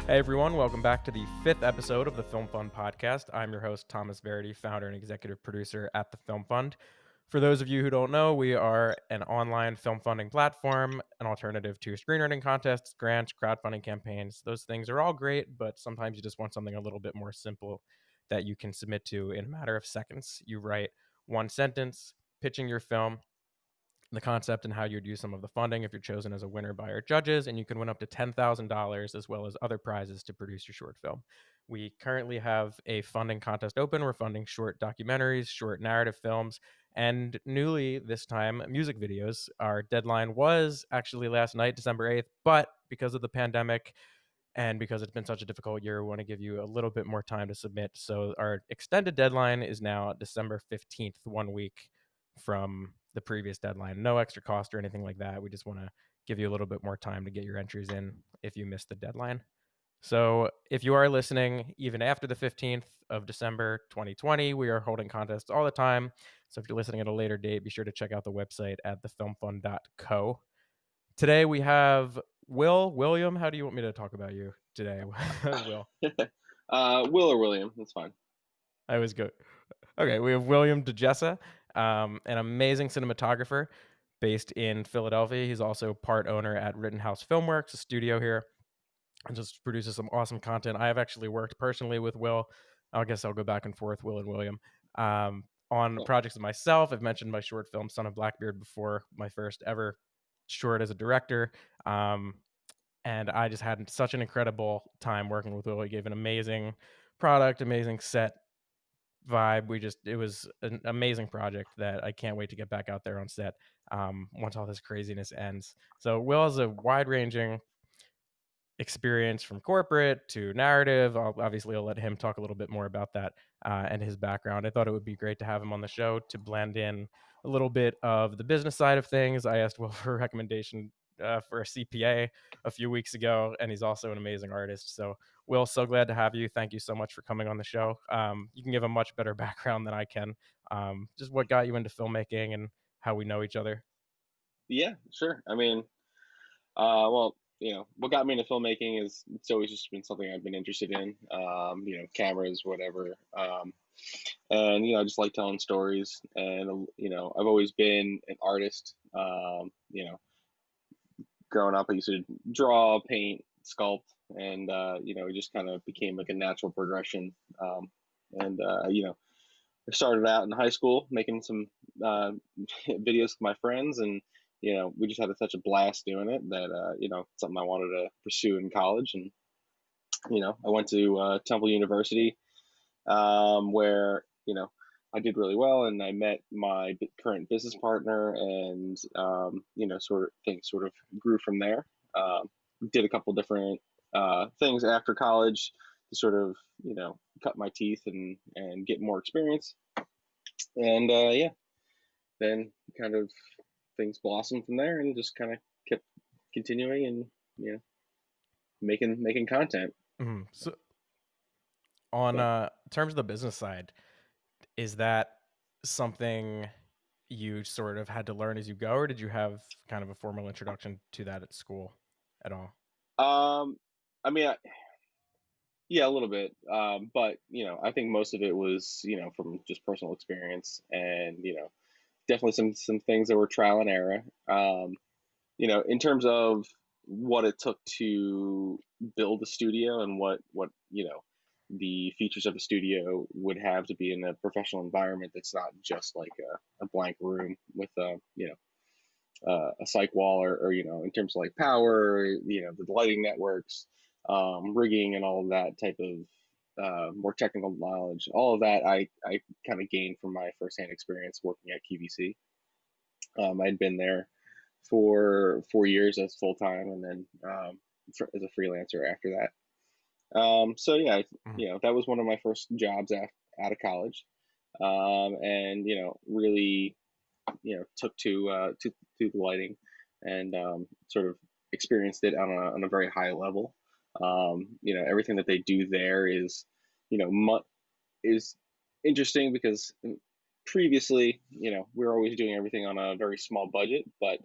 Hey everyone, welcome back to the fifth episode of the Film Fund podcast. I'm your host, Thomas Verdi, founder and executive producer at the Film Fund. For those of you who don't know, we are an online film funding platform, an alternative to screenwriting contests, grants, crowdfunding campaigns. Those things are all great, but sometimes you just want something a little bit more simple that you can submit to in a matter of seconds. You write one sentence pitching your film, the concept, and how you'd use some of the funding if you're chosen as a winner by our judges, and you can win up to $10,000 as well as other prizes to produce your short film. We currently have a funding contest open. We're funding short documentaries, short narrative films, and newly this time, music videos. Our deadline was actually last night, December 8th, but because of the pandemic and because it's been such a difficult year, we want to give you a little bit more time to submit. So our extended deadline is now December 15th, 1 week from the previous deadline. No extra cost or anything like that. We just want to give you a little bit more time to get your entries in if you missed the deadline. So if you are listening, even after the 15th of December 2020, we are holding contests all the time. So if you're listening at a later date, be sure to check out the website at thefilmfund.co. Today we have William. How do you want me to talk about you today? Will. Will or William, that's fine. I was good. Okay, we have William DeJessa, an amazing cinematographer based in Philadelphia. He's also part owner at Rittenhouse Filmworks, a studio here, and just produces some awesome content. I have actually worked personally with Will. I guess I'll go back and forth, Will and William, on Yeah, projects of myself. I've mentioned my short film Son of Blackbeard before, my first ever short as a director. And I just had such an incredible time working with Will. He gave an amazing product, amazing set vibe. It was an amazing project that I can't wait to get back out there on set once all this craziness ends. So Will has a wide ranging experience from corporate to narrative. I'll let him talk a little bit more about that and his background. I thought it would be great to have him on the show to blend in a little bit of the business side of things. I asked Will for a recommendation for a CPA a few weeks ago, and he's also an amazing artist. So, Will, so glad to have you. Thank you so much for coming on the show. You can give a much better background than I can. Just what got you into filmmaking and how we know each other. yeah, sure. Well, what got me into filmmaking is it's always just been something I've been interested in. Cameras, whatever. And I just like telling stories. And I've always been an artist. Growing up, I used to draw, paint, sculpt, and it just kind of became like a natural progression. And I started out in high school making some uh, videos with my friends, and we just had such a blast doing it that something I wanted to pursue in college. And I went to Temple University, where I did really well, and I met my current business partner, and sort of things sort of grew from there. Did a couple different things after college to sort of cut my teeth and get more experience. And yeah, then kind of things blossomed from there, and just kind of kept continuing and making content. So, on Yeah. terms of the business side, is that something you sort of had to learn as you go, or did you have kind of a formal introduction to that at school at all? Um, I mean, yeah, a little bit. But I think most of it was from just personal experience, and definitely some things that were trial and error. In terms of what it took to build a studio and what the features of a studio would have to be in a professional environment that's not just like a blank room with a cyc wall, or in terms of like power, the lighting networks, rigging, and all of that type of more technical knowledge. All of that I kind of gained from my firsthand experience working at QVC. I'd been there for 4 years as full time, and then as a freelancer after that. So yeah, Mhm. that was one of my first jobs out of college, and really took to the lighting, and sort of experienced it on a very high level. Everything that they do there is is interesting because previously we were always doing everything on a very small budget, but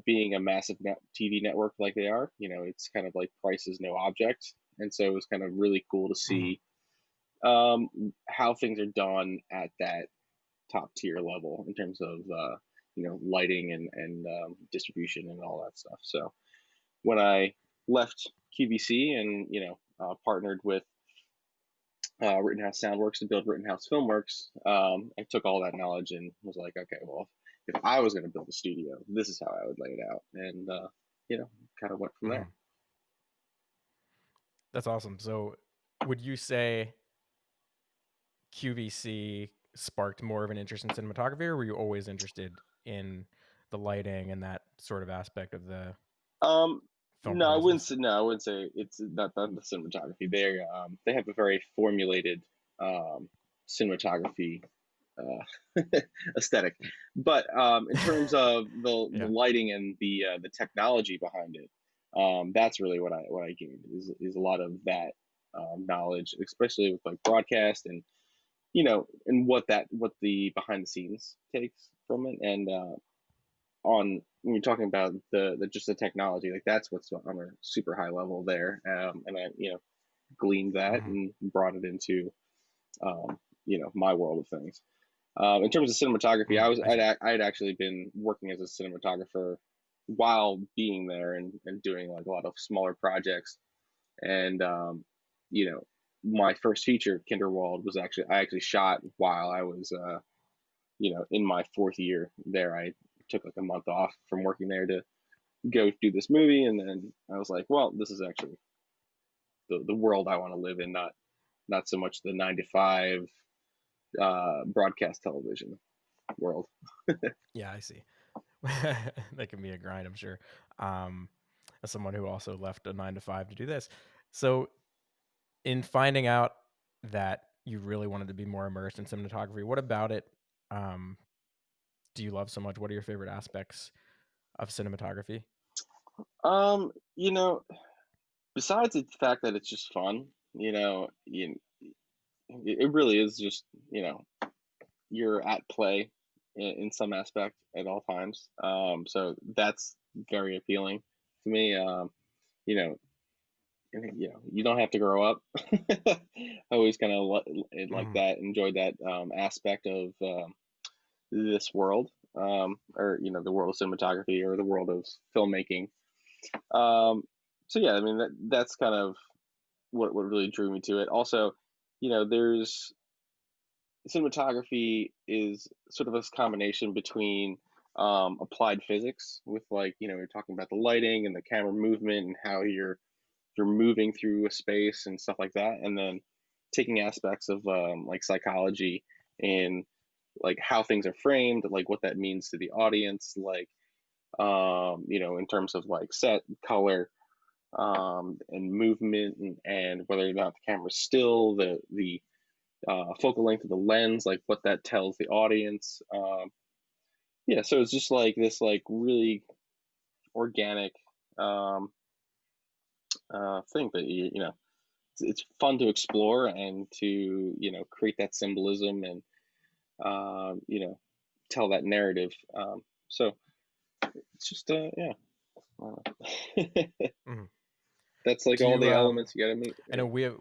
being a massive TV network like they are, it's kind of like price is no object. and so it was kind of really cool to Mhm. see how things are done at that top tier level in terms of lighting and distribution and all that stuff. So when I left QVC and partnered with Rittenhouse Soundworks to build Rittenhouse Filmworks, I took all that knowledge and was like, okay, well, if I was going to build a studio, this is how I would lay it out, and you know, kind of went from there. Mhm. That's awesome. So, would you say QVC sparked more of an interest in cinematography, or were you always interested in the lighting and that sort of aspect of the Um, film process? no, I wouldn't say it's not the cinematography. They have a very formulated um, cinematography aesthetic. But in terms of the Yeah. lighting and the technology behind it, that's really what I gained is a lot of that knowledge, especially with like broadcast and and what the behind the scenes takes from it. And on when you're talking about the just the technology, like that's what's on a super high level there. And I gleaned that Mhm. and brought it into my world of things. In terms of cinematography, Mhm. I see. I had actually been working as a cinematographer while being there and doing like a lot of smaller projects. And you know, my first feature, Kinderwald, was actually I actually shot while I was in my fourth year there. I took like a month off from working there to go do this movie, and then I was like, well, this is actually the world I want to live in, not so much the 9 to 5 broadcast television world. Yeah, I see. That can be a grind, I'm sure. Um, as someone who also left a 9 to 5 to do this. So, in finding out that you really wanted to be more immersed in cinematography, what about it, um, do you love so much? What are your favorite aspects of cinematography? You know, besides the fact that it's just fun, it really is just you're at play in some aspect at all times. So that's very appealing to me. You know, you don't have to grow up. I always kind of like Mhm. that, enjoyed that aspect of this world, or the world of cinematography or the world of filmmaking. Um, so yeah, I mean that's kind of what really drew me to it. Also, there's cinematography is sort of this combination between applied physics with like you're talking about the lighting and the camera movement and how you're moving through a space and stuff like that, and then taking aspects of like psychology and like how things are framed, like what that means to the audience, like in terms of like set color and movement and whether or not the camera's still, the focal length of the lens, like what that tells the audience. Yeah, so it's just like this like really organic um, thing that it's fun to explore and to create that symbolism and tell that narrative. So it's just yeah, Mhm. that's like Do all you, the elements you gotta meet. I know we have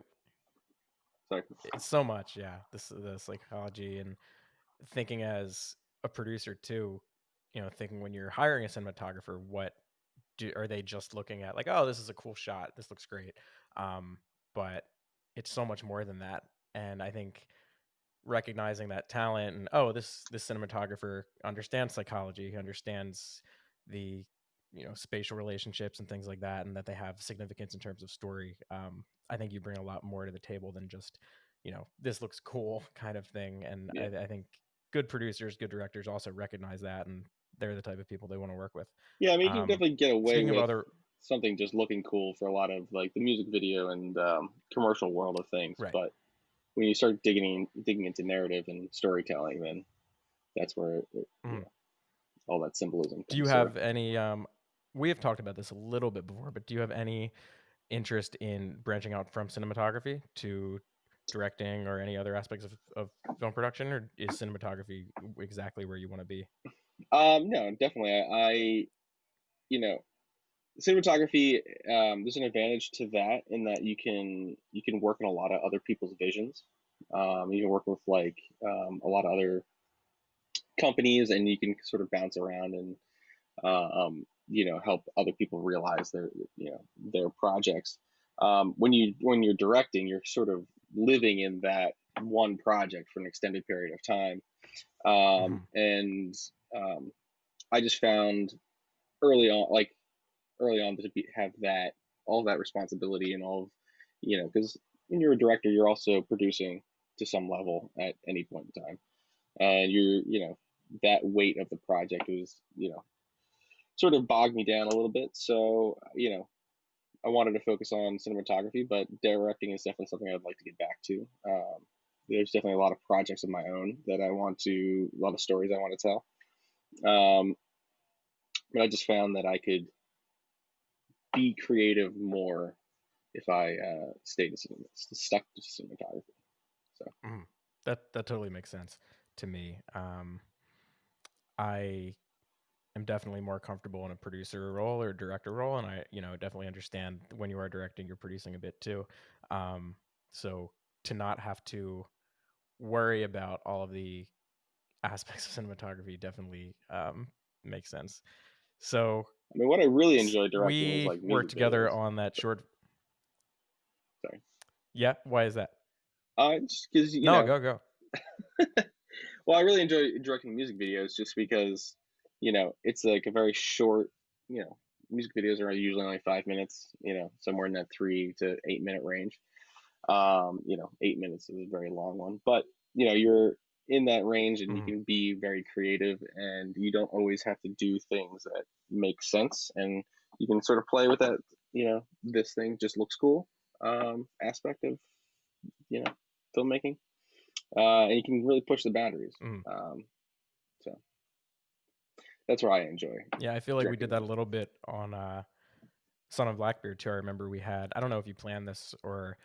Sorry. it's so much, yeah, the psychology and thinking as a producer too, thinking when you're hiring a cinematographer, what are they just looking at like, "Oh, this is a cool shot. This looks great." But it's so much more than that, and I think recognizing that talent and, "Oh, this cinematographer understands psychology, he understands the, spatial relationships and things like that, and that they have significance in terms of story." I think you bring a lot more to the table than just, "This looks cool," kind of thing, and Yeah. I think good producers, good directors also recognize that, and they're the type of people they wanna work with. Yeah, I mean, you can Um, definitely get away speaking of with other something just looking cool for a lot of like the music video and commercial world of things, right. but when you start digging into narrative and storytelling, then that's where Mhm. all that symbolism Do you comes through. have any, we have talked about this a little bit before, but do you have any interest in branching out from cinematography to directing or any other aspects of film production, or is cinematography exactly where you wanna be? No, definitely. I you know cinematography, there's an advantage to that in that you can work on a lot of other people's visions. You can work with like a lot of other companies, and you can sort of bounce around and help other people realize their projects. When you're directing, you're sort of living in that one project for an extended period of time. Hmm. And I just found early on, like early on, to have that all that responsibility and all of because when you're a director, you're also producing to some level at any point in time, and that weight of the project was sort of bogged me down a little bit. So, I wanted to focus on cinematography, but directing is definitely something I'd like to get back to. There's definitely a lot of projects of my own that a lot of stories I want to tell. Um, but I just found that I could be creative more if I stuck to cinematography. So, Hmm. That totally makes sense to me. I am definitely more comfortable in a producer role or director role, and I, definitely understand when you are directing, you're producing a bit too. Um, so to not have to worry about all of the aspects of cinematography definitely makes sense. So I mean, what I really enjoy directing is we like worked music together videos. on that So, short. sorry. Yeah, why is that? Just because No, go go. well, I really enjoy directing music videos just because, it's like a very short, you know, music videos are usually only 5 minutes, somewhere in that 3 to 8 minute range. 8 minutes is a very long one, but you're in that range and you Mhm, can be very creative, and you don't always have to do things that make sense, and you can sort of play with that, this thing just looks cool aspect of, you know, filmmaking, and you can really push the boundaries. mhm. So that's where I enjoy Yeah, I feel like we did directing that a music. little bit on Son of Blackbeard too. I remember we had, I don't know if you planned this or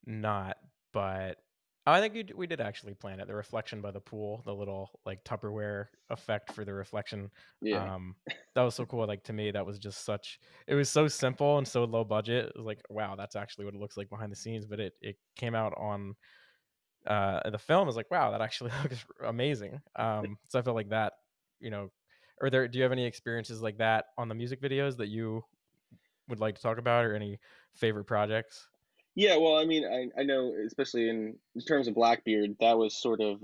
not, but I think we did actually plan it. The reflection by the pool, the little like Tupperware effect for the reflection. Yeah. Um, that was so cool. Like to me, that was just such. It was so simple and so low budget. It was like, wow, that's actually what it looks like behind the scenes. But it came out on the film. I was like, wow, that actually looks amazing. So I felt like that. You know, do you have any experiences like that on the music videos that you would like to talk about, or any favorite projects? Yeah, well, I mean, I know, especially in terms of Blackbeard, that was sort of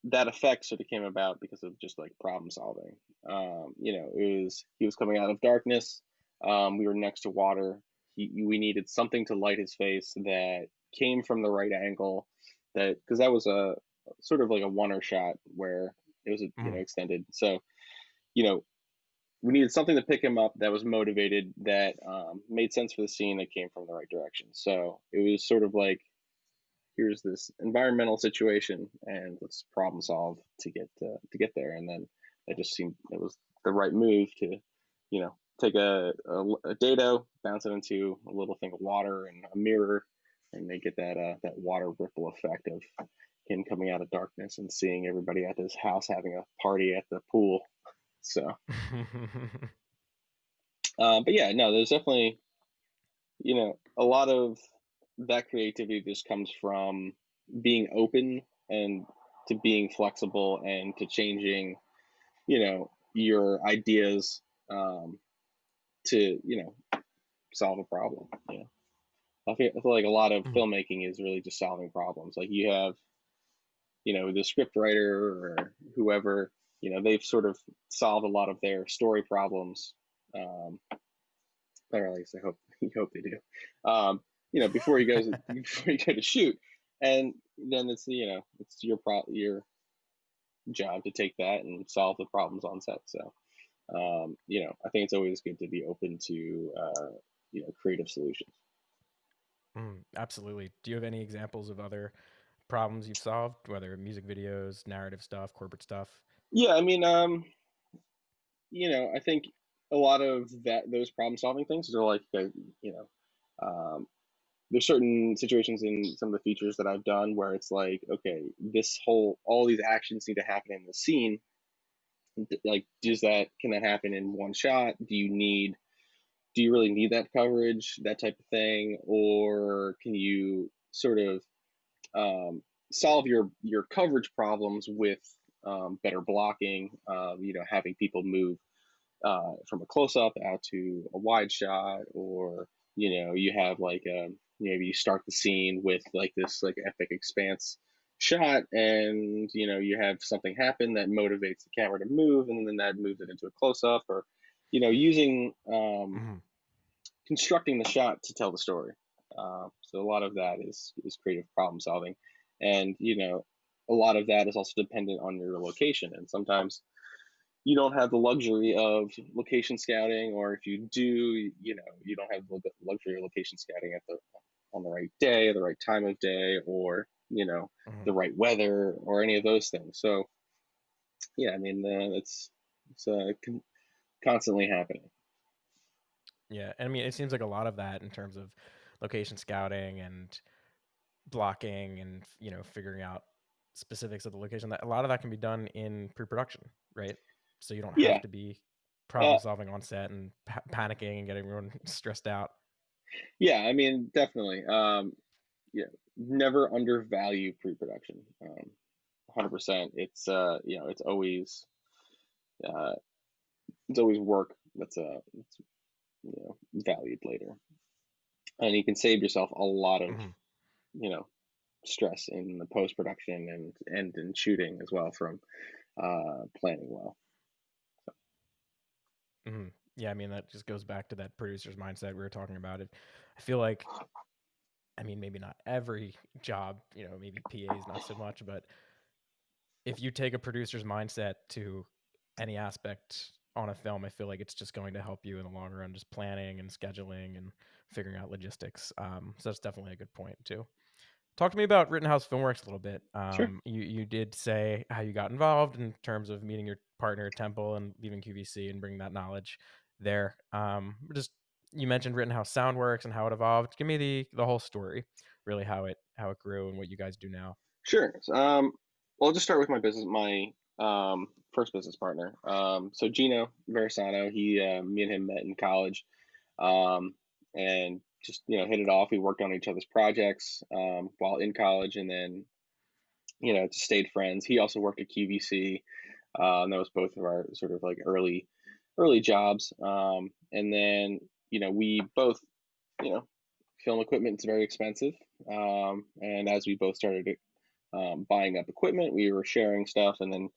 that effect sort of came about because of just like problem solving. It was he was coming out of darkness. We were next to water. We needed something to light his face that came from the right angle. That because that was a sort of like a one shot where it was Mhm. extended. So you know we needed something to pick him up that was motivated, that made sense for the scene, that came from the right direction. So it was sort of like, here's this environmental situation, and let's problem solve to get there. And then it just seemed it was the right move to, take a dado, bounce it into a little thing of water and a mirror, and they get that water ripple effect of him coming out of darkness and seeing everybody at his house having a party at the pool. So, but yeah, no, there's definitely a lot of that creativity just comes from being open and to being flexible and to changing, your ideas to, solve a problem. I feel like a lot of Mhm. filmmaking is really just solving problems. Like you have, the script writer or whoever, they've sort of solved a lot of their story problems. Or at least I hope you hope they do. Before he goes before you go to shoot, and then it's your job to take that and solve the problems on set. So I think it's always good to be open to creative solutions. Mm, absolutely. Do you have any examples of other problems you've solved, whether music videos, narrative stuff, corporate stuff? Yeah, I mean, I think a lot of those problem solving things are like you know. Um, there's certain situations in some of the features that I've done where it's like, okay, all these actions need to happen in the scene. Like, can that happen in one shot? Do you need do you really need that coverage, that type of thing, or can you sort of solve your coverage problems with better blocking, having people move from a close up out to a wide shot, or you have like maybe you start the scene with like this like epic expanse shot, and you have something happen that motivates the camera to move, and then that moves it into a close up, or using Mhm. constructing the shot to tell the story. So a lot of that is creative problem solving, and a lot of that is also dependent on your location, and sometimes you don't have the luxury of location scouting, or if you do, you don't have the luxury of location scouting at the on the right day, the right time of day, or Mhm. the right weather, or any of those things. So yeah, I mean, it's constantly happening. Yeah, and I mean, it seems like a lot of that in terms of location scouting and blocking and, figuring out specifics of the location, that a lot of that can be done in pre-production, right? So you don't have Yeah, to be uh, problem solving on set and panicking and getting everyone stressed out. yeah. I mean, definitely. Yeah, never undervalue pre-production. 100%. Uh, it's always work that's valued later, and you can save yourself a lot of Mhm. you know stress in the post production and in shooting as well from planning well. Mhm. Yeah, I mean, that just goes back to that producer's mindset we were talking about. It I feel like, I mean, maybe not every job, maybe PAs not so much, but if you take a producer's mindset to any aspect on a film, I feel like it's just going to help you in the long run, just planning and scheduling and figuring out logistics. So that's definitely a good point too. Talk to me about Rittenhouse Filmworks a little bit. Sure. You did say how you got involved in terms of meeting your partner at Temple and leaving QVC and bringing that knowledge there. Just you mentioned Rittenhouse Soundworks and how it evolved. Give me the whole story, really how it grew and what you guys do now. Sure. Well, I'll just start with my first business partner. So Gino Versano, me and him met in college, um, and just hit it off. We worked on each other's projects while in college, and then just stayed friends. He also worked at QVC. And that was both of our sort of like early jobs. And then we both you know film equipment is very expensive, and as we both started buying up equipment, we were sharing stuff, and then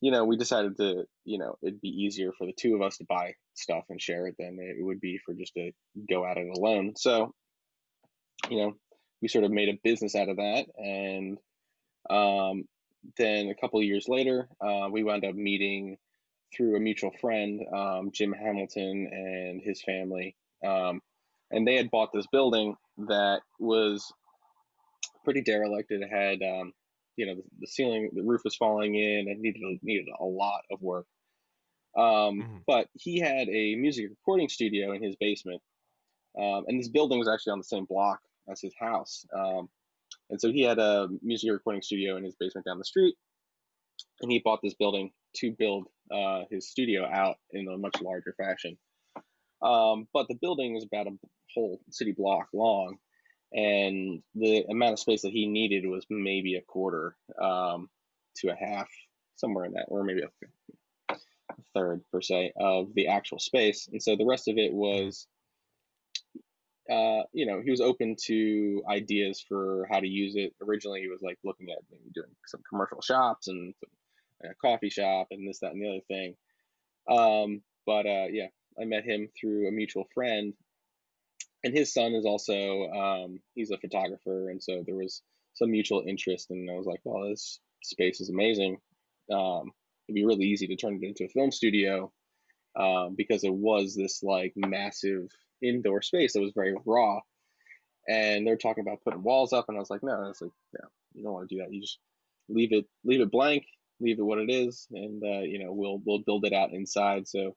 we decided to it'd be easier for the two of us to buy stuff and share it than it would be for just to go at it alone. So you know we sort of made a business out of that, and um, then a couple of years later, we wound up meeting through a mutual friend, Jim Hamilton and his family. And they had bought this building that was pretty derelict. It had, the ceiling, the roof was falling in, and needed a lot of work. Mhm. But he had a music recording studio in his basement, and this building was actually on the same block as his house. And so he had a music recording studio in his basement down the street, and he bought this building to build his studio out in a much larger fashion. But the building is about a whole city block long, and the amount of space that he needed was maybe a quarter to a half, somewhere in that, or maybe a third per se of the actual space. And so the rest of it Mhm. was, he was open to ideas for how to use it. Originally, he was like looking at maybe doing some commercial shops and some coffee shop and this, that, and the other thing. But yeah, I met him through a mutual friend, and his son is also he's a photographer, and so there was some mutual interest. And I was like, well, this space is amazing. It'd be really easy to turn it into a film studio, because it was this like massive indoor space that was very raw. And they're talking about putting walls up, and I was like, no, it's like, no, you don't want to do that. You just leave it blank, leave it what it is, and we'll build it out inside. So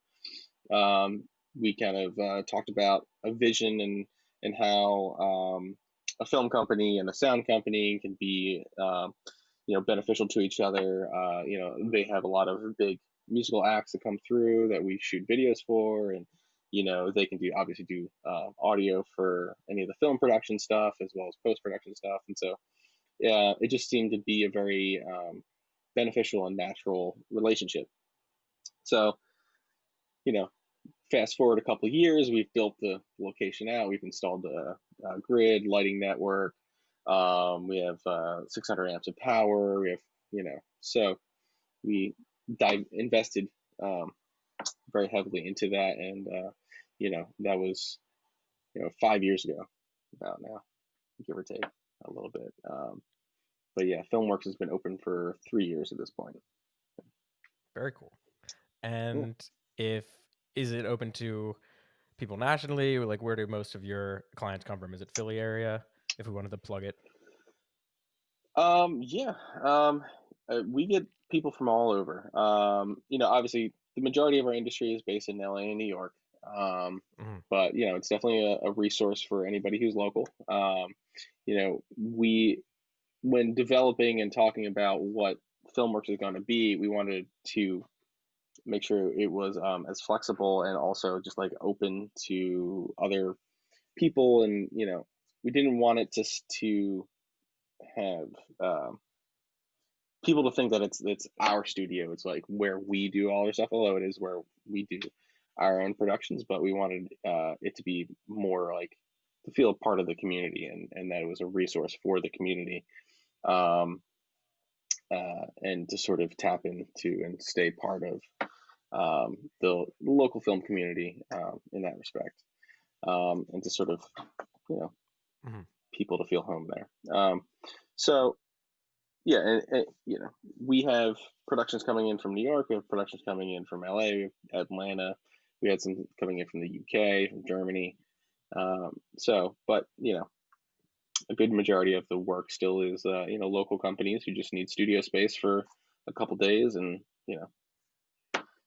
we kind of talked about a vision, and how a film company and a sound company can be beneficial to each other. They have a lot of big musical acts that come through that we shoot videos for, and they can obviously do audio for any of the film production stuff as well as post production stuff. And so yeah, it just seemed to be a very beneficial and natural relationship. So, you know, fast forward a couple of years, we've built the location out. We've installed the grid, lighting network. We have 600 amps of power. We have, so we invested um, very heavily into that, and that was 5 years ago, about now, give or take a little bit. But yeah, Filmworks has been open for 3 years at this point. Very cool. Yeah. And if is it open to people nationally? Or like, where do most of your clients come from? Is it Philly area? If we wanted to plug it. Yeah. We get people from all over. Obviously, the majority of our industry is based in LA and New York. Mhm. But it's definitely a resource for anybody who's local. We when developing and talking about what Filmworks is going to be, we wanted to make sure it was as flexible and also just like open to other people, and we didn't want it just to have people to think that it's our studio. It's like where we do all our stuff, although it is where we do our own productions. But we wanted it to be more like to feel a part of the community, and that it was a resource for the community, um, and to sort of tap into and stay part of the local film community in that respect, and to sort of you know Mhm. people to feel home there. So yeah, and we have productions coming in from New York. We have productions coming in from LA, we have Atlanta. We had some coming in from the UK, from Germany. But a good majority of the work still is local companies who just need studio space for a couple days, and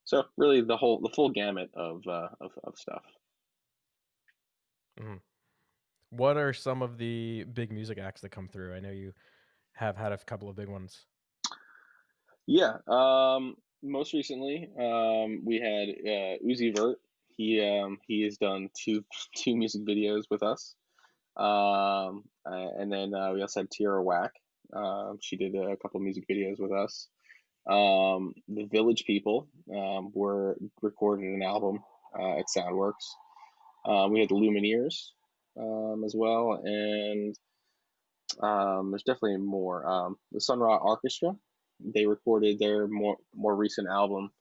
so really the full gamut of stuff. Mhm. What are some of the big music acts that come through? I know you have had a couple of big ones. Yeah. Most recently, we had Uzi Vert. He has done two two music videos with us. And then we also had Tierra Whack. She did a couple music videos with us. The Village People were recorded an album at Soundworks. We had the Lumineers as well, and there's definitely more. The Sun Ra Orchestra, they recorded their more recent album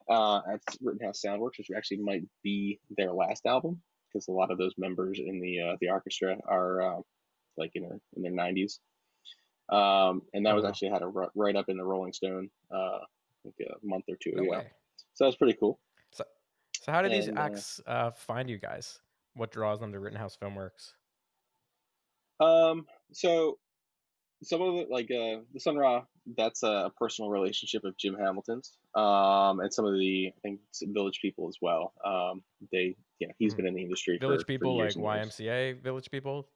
at Rittenhouse Soundworks, which actually might be their last album because a lot of those members in the orchestra are like in their 90s. And that Oh was wow. actually had a write up in the Rolling Stone like a month or two No ago. way. So that was pretty cool. So, so how do these And acts find you guys? What draws them to Rittenhouse Filmworks? so some of it, like the Sun Ra, that's a personal relationship of Jim Hamilton's, and some of the I think Village People as well. He's Mhm. been in the industry Village for people, years like and years. YMCA Village people.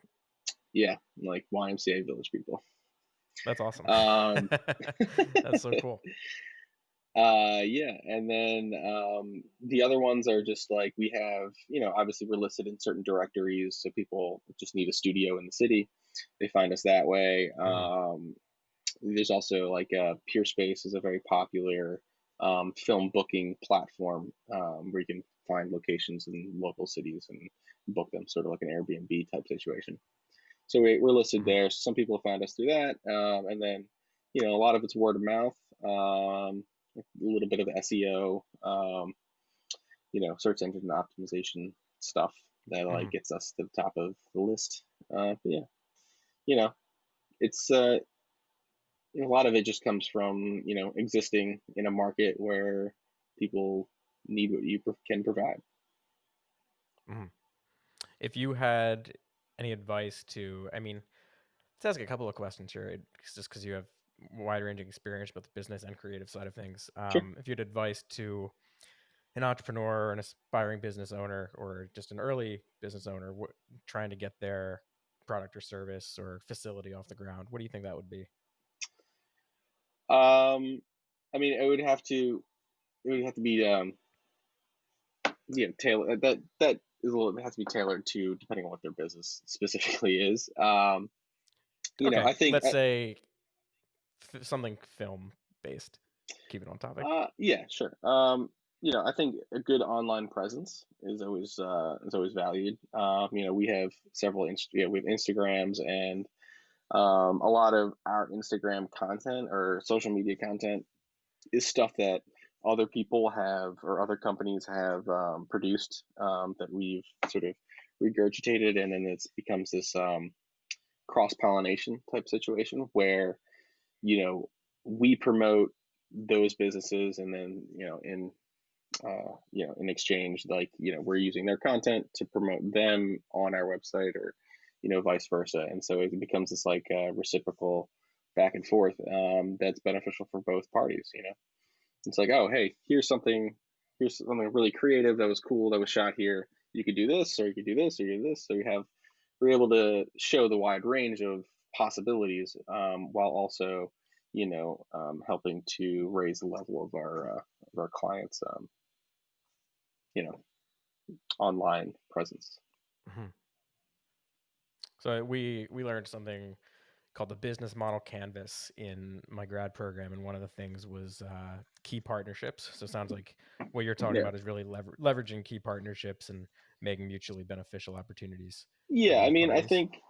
Yeah, like YMCA Village People. That's awesome. Um, That's so cool. yeah, and then the other ones are just like we have, obviously we're listed in certain directories, so people just need a studio in the city. They find us that way. Mhm. There's also like Peerspace is a very popular film booking platform where you can find locations in local cities and book them, sort of like an Airbnb type situation. So we're listed Mhm. there. Some people have found us through that, and then a lot of it's word of mouth, a little bit of SEO, search engine optimization stuff that like Mhm. gets us to the top of the list. But yeah, you know, it's a lot of it just comes from existing in a market where people need what you can provide. Mhm. If you had any advice to, I mean, let's ask a couple of questions here, just because you have wide-ranging experience both the business and creative side of things. Sure. If you had advice to an entrepreneur, an aspiring business owner, or just an early business owner trying to get their product or service or facility off the ground, what do you think that would be? Um, I mean, it would have to be tailor that is a little, it has to be tailored to depending on what their business specifically is. Okay, I think let's say something film based. Keep it on topic. yeah, sure. I think a good online presence is always valued. We have we have Instagrams, and a lot of our Instagram content or social media content is stuff that other people have or other companies have produced, that we've sort of regurgitated, and then it becomes this cross pollination type situation where you know we promote those businesses, and then in exchange, like we're using their content to promote them on our website, or vice versa, and so it becomes this like reciprocal back and forth, that's beneficial for both parties. It's like, oh, hey, here's something really creative that was cool that was shot here. You could do this, or you could do this, or you do this. So we're able to show the wide range of possibilities, while also, helping to raise the level of our clients, you know, online presence. Mhm. So we learned something called the business model canvas in my grad program, and one of the things was key partnerships. So it sounds like what you're talking Yeah, about is really leveraging key partnerships and making mutually beneficial opportunities for yeah. I both mean, I parties. think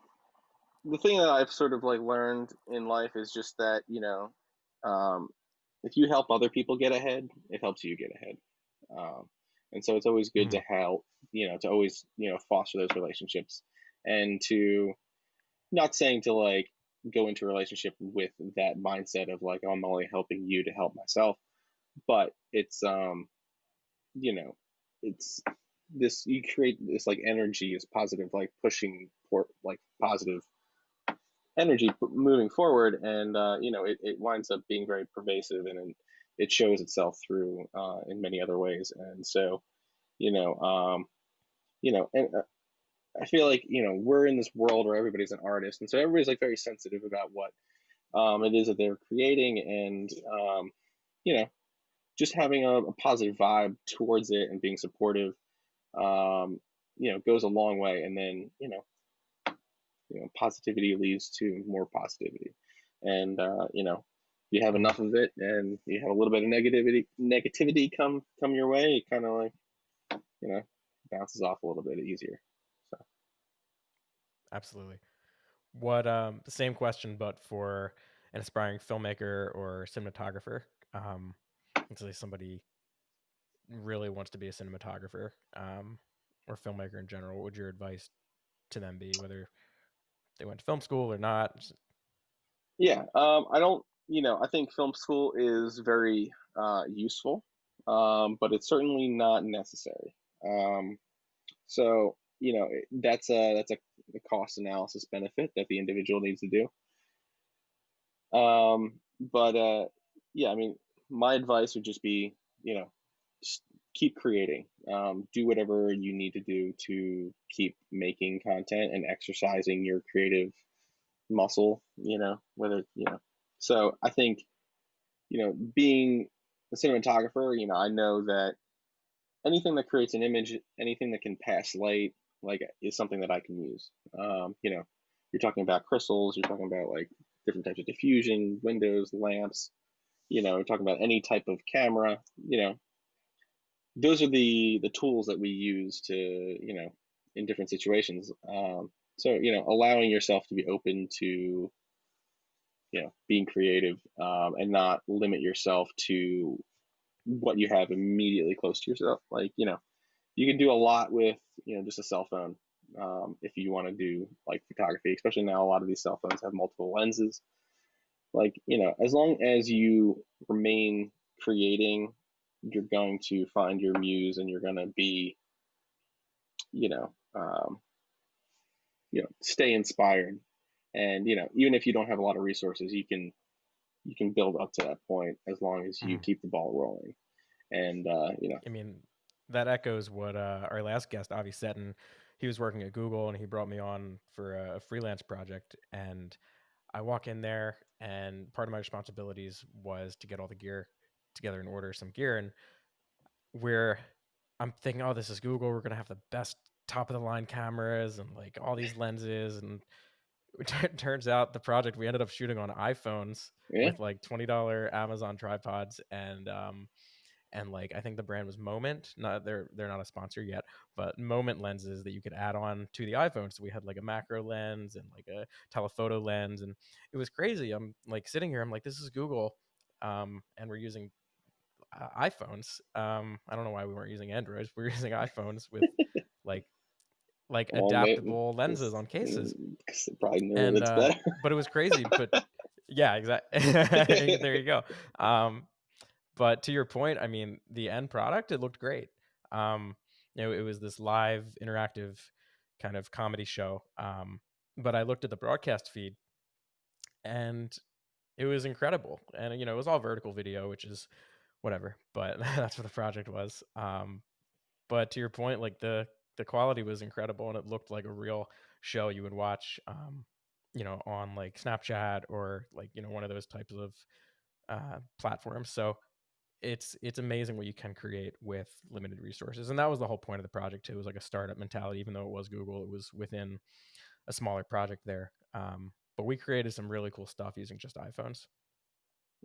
the thing that I've sort of like learned in life is just that um, if you help other people get ahead, it helps you get ahead. Um, and so it's always good to Mhm. help, to always foster those relationships, and to, not saying to like go into a relationship with that mindset of like, oh, I'm only helping you to help myself, but you know it's this, you create this like energy is positive, like pushing for like positive energy moving forward, and it winds up being very pervasive, and it shows itself through in many other ways. And so you know and I feel like we're in this world where everybody's an artist, and so everybody's like very sensitive about what it is that they're creating, and you know just having a positive vibe towards it and being supportive, goes a long way. And then positivity leads to more positivity, and you have Mhm. enough of it, and you have a little bit of negativity come your way, it kind of like you know bounces off a little bit easier. So Absolutely. What the same question, but for an aspiring filmmaker or cinematographer. Let's say somebody really wants to be a cinematographer, or filmmaker in general. What would your advice to them be, whether they went to film school or not? yeah, I think film school is very useful, but it's certainly not necessary. That's a cost analysis benefit that the individual needs to do. But yeah, I mean, my advice would just be, just keep creating. Do whatever you need to do to keep making content and exercising your creative muscle. Whether So I think being a cinematographer, I know that anything that creates an image, anything that can pass light, like, is something that I can use. You're talking about crystals, you're talking about like different types of diffusion, windows, lamps. You're talking about any type of camera. Those are the tools that we use to in different situations. So allowing yourself to be open to being creative, and not limit yourself to what you have immediately close to yourself. Like you can do a lot with just a cell phone, if you want to do like photography, especially now a lot of these cell phones have multiple lenses. Like as long as you remain creating, you're going to find your muse, and you're going to be you know um, stay inspired. And even if you don't have a lot of resources, you can build up to that point as long as you Mhm. keep the ball rolling. And I mean, that echoes what our last guest, Avi Seton, he was working at Google and he brought me on for a freelance project. And I walk in there, and part of my responsibilities was to get all the gear together and order some gear. And we're I'm thinking, "Oh, this is Google, we're gonna have the best top of the line cameras and, like, all these lenses," and it turns out the project we ended up shooting on iPhones Yeah, with, like, $20 Amazon tripods and, like, I think the brand was Moment. Not they're not a sponsor yet, but Moment lenses that you could add on to the iPhone. So we had, like, a macro lens and, like, a telephoto lens, and it was crazy. I'm, like, sitting here, I'm like, "This is Google," and we're using, iPhones. I don't know why we weren't using Androids. We were using iPhones with, like well, maybe adaptable lenses because on cases, they probably knew and, it's better. but it was crazy, but yeah, exactly. There you go. But to your point, I mean, the end product, it looked great. Um, it was this live interactive kind of comedy show. But I looked at the broadcast feed and it was incredible. And it was all vertical video, which is whatever, but that's what the project was. But to your point, like the quality was incredible and it looked like a real show you would watch on like Snapchat or like, one of those types of platforms. So it's amazing what you can create with limited resources, and that was the whole point of the project too. It was like a startup mentality, even though it was Google, it was within a smaller project there. But we created some really cool stuff using just iPhones.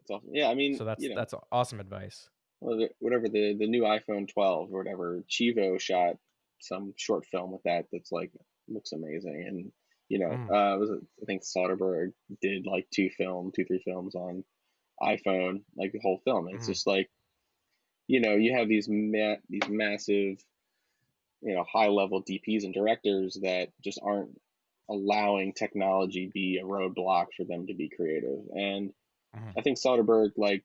It's awesome. Yeah, I mean, So that's awesome advice. well, whatever the new iPhone 12 or whatever, Chivo shot some short film with that that's like looks amazing, and Mm, I think Soderbergh did like two, 3 films on iPhone, like the whole film. And it's mm, just like you have these massive high level DPs and directors that just aren't allowing technology be a roadblock for them to be creative. And mm, I think Soderbergh, like,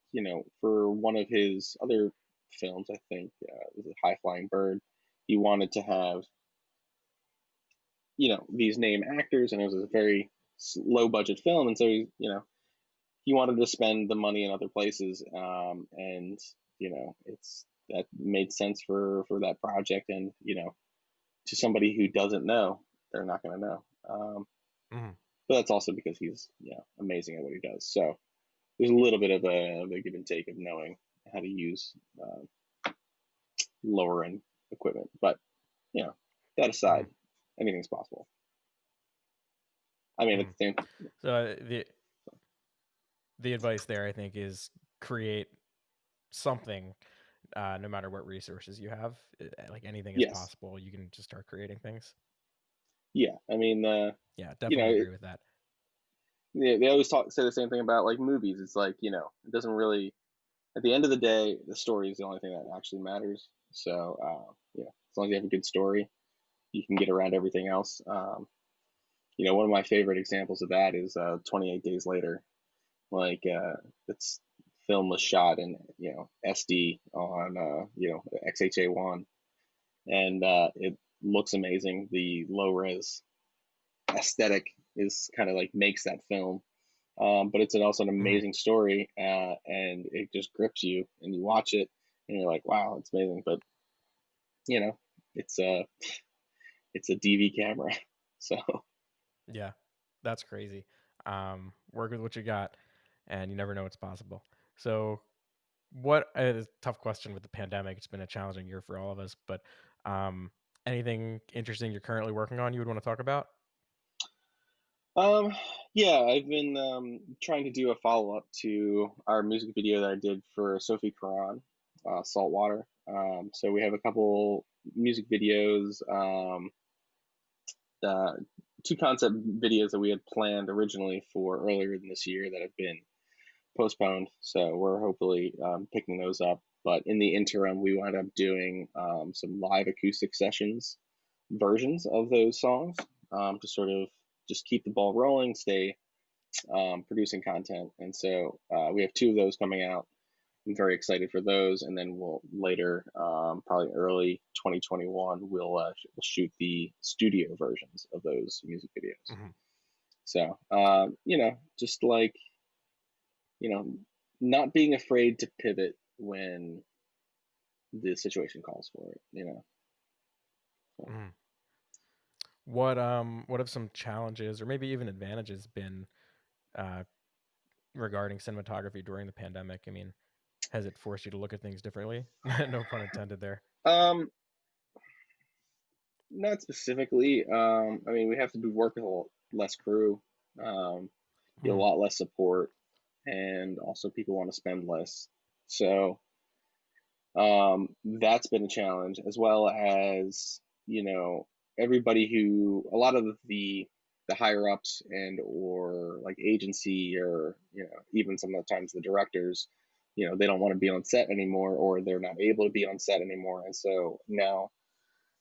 for one of his other films, I think was it High Flying Bird, he wanted to have, these name actors, and it was a very low budget film. And so, he wanted to spend the money in other places. And, that made sense for that project. And, to somebody who doesn't know, they're not going to know. mm, But that's also because he's, amazing at what he does. So, there's a little bit of a give and take of knowing how to use lower end equipment. But you know, that aside, mm, anything's possible. I mean, at mm. the same, So the advice there, I think, is create something, no matter what resources you have. Like anything is yes, possible. You can just start creating things. yeah. I mean, Yeah, you know, definitely agree with that. they always say the same thing about like movies. It's like it doesn't really. At the end of the day, the story is the only thing that actually matters. So, as long as you have a good story, you can get around everything else. One of my favorite examples of that is 28 Days Later. Like it's film was shot in SD on XHA1, and it looks amazing. The low res aesthetic is kind of like makes that film, but it's also an Mhm, amazing story, and it just grips you, and you watch it, and you're like, wow, it's amazing. But you know, it's a DV camera, so yeah. That's crazy. Work with what you got, and you never know what's possible. So, what tough question with the pandemic? It's been a challenging year for all of us, but um, anything interesting you're currently working on you would want to talk about? Um, yeah, I've been trying to do a follow up to our music video that I did for Sophie Karan, Saltwater. So we have a couple music videos, uh, two concept videos that we had planned originally for earlier in this year that have been postponed. So we're hopefully picking those up. But in the interim, we wound up doing some live acoustic sessions versions of those songs, to sort of just keep the ball rolling, stay producing content. And so we have two of those coming out. I'm very excited for those. And then we'll later, probably early 2021, we'll shoot the studio versions of those music videos. Mhm, So, just like, you know, not being afraid to pivot when the situation calls for it. So, mhm. What have some challenges or maybe even advantages been uh, regarding cinematography during the pandemic? I mean, Has it forced you to look at things differently? No pun intended there. Um, Not specifically. I mean, we have to do work with a lot less crew, um, get a Mm, lot less support, and also people want to spend less. So that's been a challenge, as well as everybody who a lot of the higher ups and or like agency or even some of the times the directors, they don't want to be on set anymore or they're not able to be on set anymore, and so now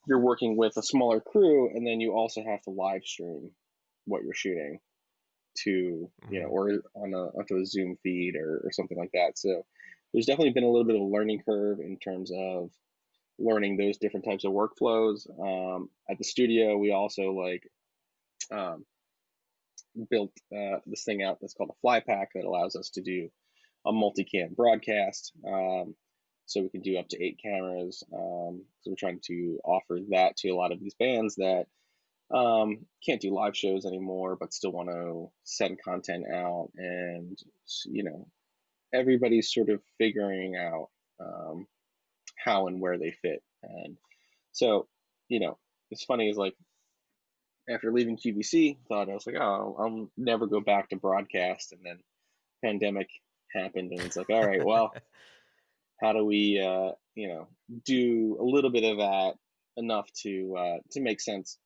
you're working with a smaller crew, and then you also have to live stream what you're shooting to mhm, or onto a Zoom feed or something like that. So there's definitely been a little bit of a learning curve in terms of learning those different types of workflows. At the studio, we also um, built this thing out that's called a fly pack that allows us to do a multicam broadcast. So we can do up to 8 cameras. So we're trying to offer that to a lot of these bands that can't do live shows anymore, but still want to send content out. And, you know, everybody's sort of figuring out how and where they fit. And so, it's funny is like after leaving QVC, thought I was like, oh, I'll never go back to broadcast. And then pandemic happened, and it's like, all right, well, how do we, do a little bit of that enough to make sense?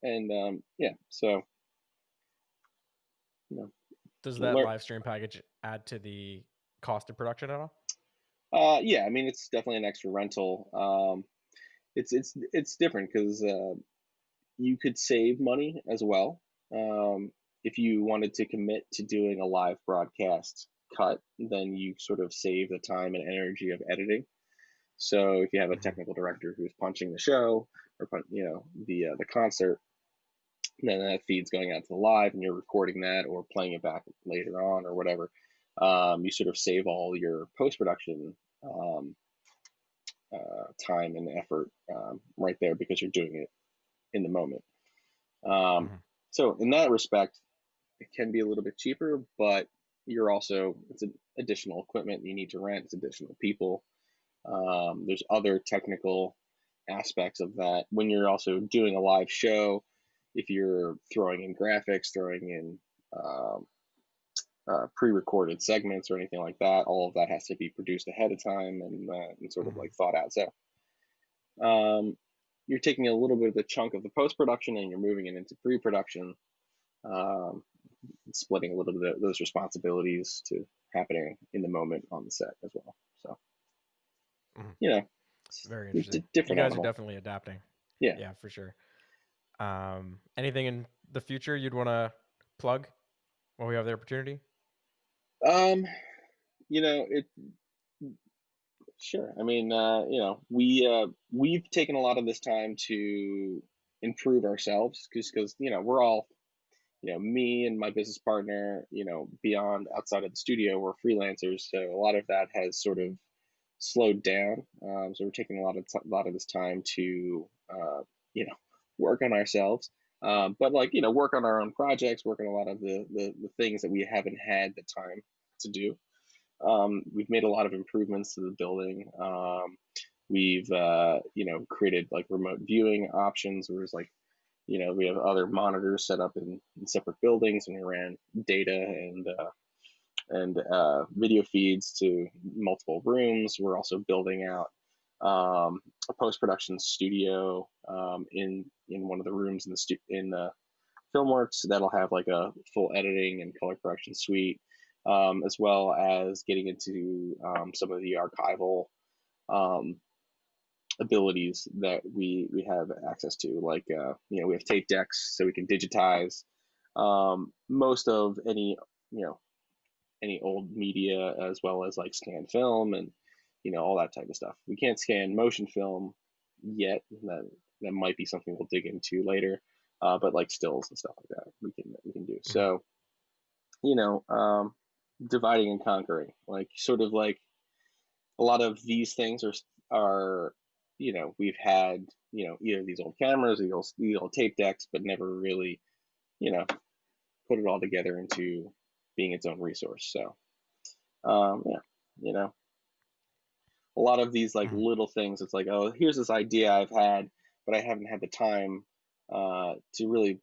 And yeah, so you know, Does that learn. live stream package add to the cost of production at all? Yeah, I mean, it's definitely an extra rental. It's different because you could save money as well. If you wanted to commit to doing a live broadcast cut, then you sort of save the time and energy of editing. So if you have a Mhm, technical director who's punching the show or the concert, then that feed's going out to the live, and you're recording that or playing it back later on or whatever. You sort of save all your post production time and effort right there because you're doing it in the moment. Um, mhm, so in that respect, it can be a little bit cheaper, but it's additional equipment you need to rent, it's additional people. There's other technical aspects of that when you're also doing a live show. If you're throwing in graphics, throwing in pre-recorded segments or anything like that, all of that has to be produced ahead of time and sort of mhm. like thought out. So um, you're taking a little bit of the chunk of the post-production and you're moving it into pre-production, um, splitting a little bit of those responsibilities to happening in the moment on the set as well. So Mhm. you know, Very it's a interesting. You different guys are animal. definitely adapting. Yeah. Yeah, for sure. Anything in the future you'd want to plug while we have the opportunity? Um, it sure. I mean, we've taken a lot of this time to improve ourselves because we're all me and my business partner, beyond outside of the studio, we're freelancers, so a lot of that has sort of slowed down. So we're taking a lot of this time to you know work on ourselves, but work on our own projects, work on a lot of the things that we haven't had the time to do. We've made a lot of improvements to the building. We've created like remote viewing options, where it's like we have other monitors set up in separate buildings, and we ran data and video feeds to multiple rooms. We're also building out a post production studio in one of the rooms in the Filmworks that'll have like a full editing and color correction suite, as well as getting into some of the archival um, abilities that we have access to. Like we have tape decks, so we can digitize most of you know any old media, as well as like scan film and all that type of stuff. We can't scan motion film yet. That might be something we'll dig into later. But like stills and stuff like that, we can do. Mhm, So you know, um, dividing and conquering, like sort of like a lot of these things are we've had either these old cameras, these old tape decks, but never really put it all together into being its own resource. So yeah, you know. a lot of these like Mhm. little things. It's like, oh, here's this idea I've had, but I haven't had the time to really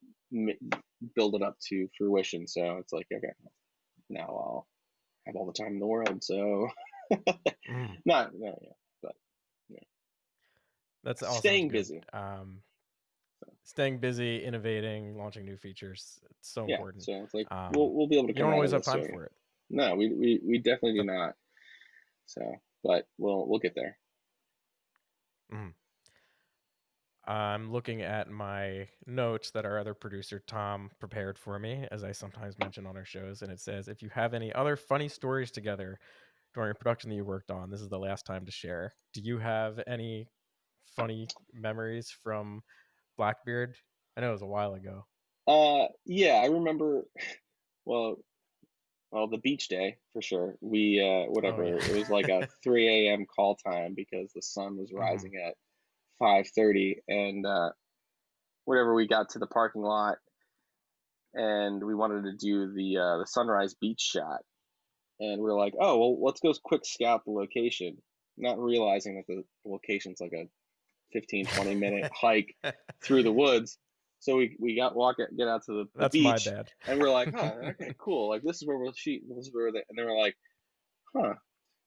build it up to fruition. So it's like, okay, now I'll have all the time in the world. So Mhm. not, no, yeah, but yeah, That's all sounds staying good. busy. So Staying busy, innovating, launching new features, it's so yeah, important. so it's like Um, we'll be able to you come don't out always of have this. time So for it. no, we definitely do That not. So, but we'll get there. mhm. I'm looking at my notes that our other producer, Tom, prepared for me, as I sometimes mention on our shows, and it says, "If you have any other funny stories together during a production that you worked on, this is the last time to share." Do you have any funny memories from Blackbeard? I know it was a while ago. Yeah, I remember. Well, well, the beach day for sure. We Oh, whatever, yeah. it was like a 3 a.m. call time because the sun was Mhm. rising at 5:30, and whatever, we got to the parking lot and we wanted to do the sunrise beach shot, and we are like, oh well, let's go quick scout the location, not realizing that the location's like a 15-20 minute hike through the woods. So we got get out to the That's my beach, bad. and we're like, huh, okay, cool. Like this is where we'll shoot. This is where and they were like, huh,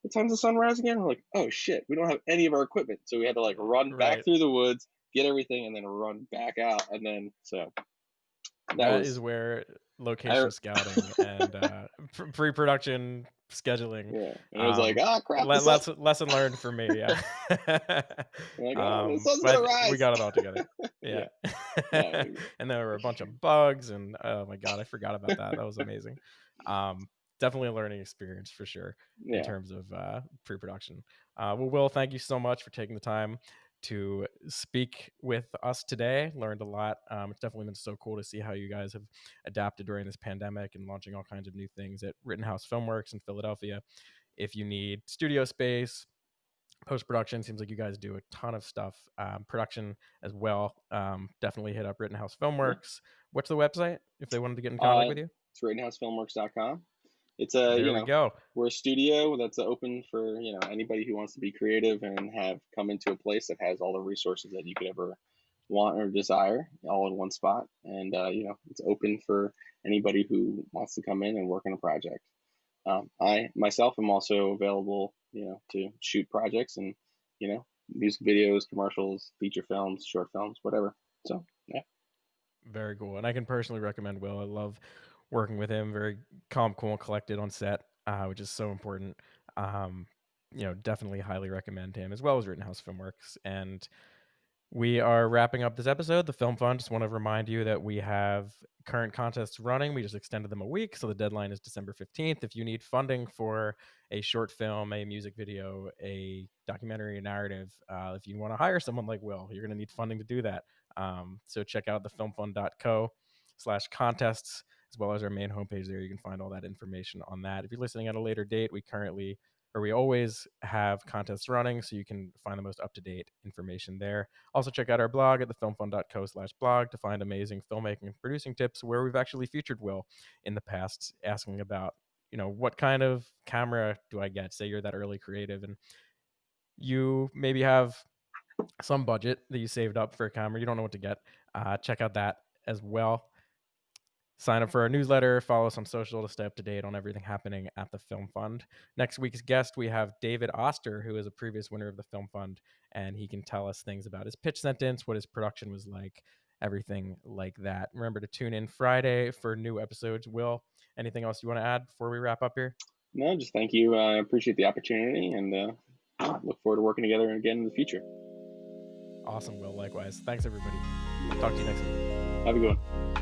what time's the sunrise again? We're like, oh shit, we don't have any of our equipment, so we had to like run back Right. through the woods, get everything, and then run back out, and then so that That is was where I. location scouting and, pre-production scheduling, Yeah, and it was like, ah, crap, the sun. lesson learned for me, yeah. I'm like, oh, the sun's But gonna we rise. got it all together. Yeah. Yeah, no, And there were a bunch of bugs and, oh my god, I forgot about that. That was amazing. Um, Definitely a learning experience for sure in yeah, terms of, pre-production. Well, Will, thank you so much for taking the time to speak with us today. Learned a lot. It's definitely been so cool to see how you guys have adapted during this pandemic and launching all kinds of new things at Rittenhouse Filmworks in Philadelphia. If you need studio space, post production, seems like you guys do a ton of stuff. Production as well. Definitely hit up Rittenhouse yeah. Filmworks. What's the website if they wanted to get in contact Uh, with you? it's RittenhouseFilmworks.com. It's a, There we go. we're a studio that's open for, anybody who wants to be creative and have come into a place that has all the resources that you could ever want or desire all in one spot. And, it's open for anybody who wants to come in and work on a project. I myself am also available, to shoot projects and, music videos, commercials, feature films, short films, whatever. So, yeah. Very cool. And I can personally recommend Will. I love working with him. Very calm, cool, and collected on set, which is so important. Um, definitely highly recommend him as well as Rittenhouse Filmworks. And we are wrapping up this episode. The Film Fund. Just want to remind you that we have current contests running. We just extended them a week, so the deadline is December 15th. If you need funding for a short film, a music video, a documentary, a narrative, if you want to hire someone like Will, you're going to need funding to do that. So check out thefilmfund.co/contests as well as our main homepage there. You can find all that information on that. If you're listening at a later date, we always have contests running, so you can find the most up-to-date information there. Also, check out our blog at thefilmfund.co/blog to find amazing filmmaking and producing tips where we've actually featured Will in the past, asking about, what kind of camera do I get? Say you're that early creative and you maybe have some budget that you saved up for a camera, you don't know what to get. Check out that as well. Sign up for our newsletter, follow us on social to stay up to date on everything happening at the Film Fund. Next week's guest, we have David Oster, who is a previous winner of the Film Fund, and he can tell us things about his pitch sentence, what his production was like, everything like that. Remember to tune in Friday for new episodes. Will, anything else you want to add before we wrap up here? No, just thank you. I appreciate the opportunity, and look forward to working together again in the future. Awesome, Will. Likewise. Thanks, everybody. Talk to you next week. Have a good one.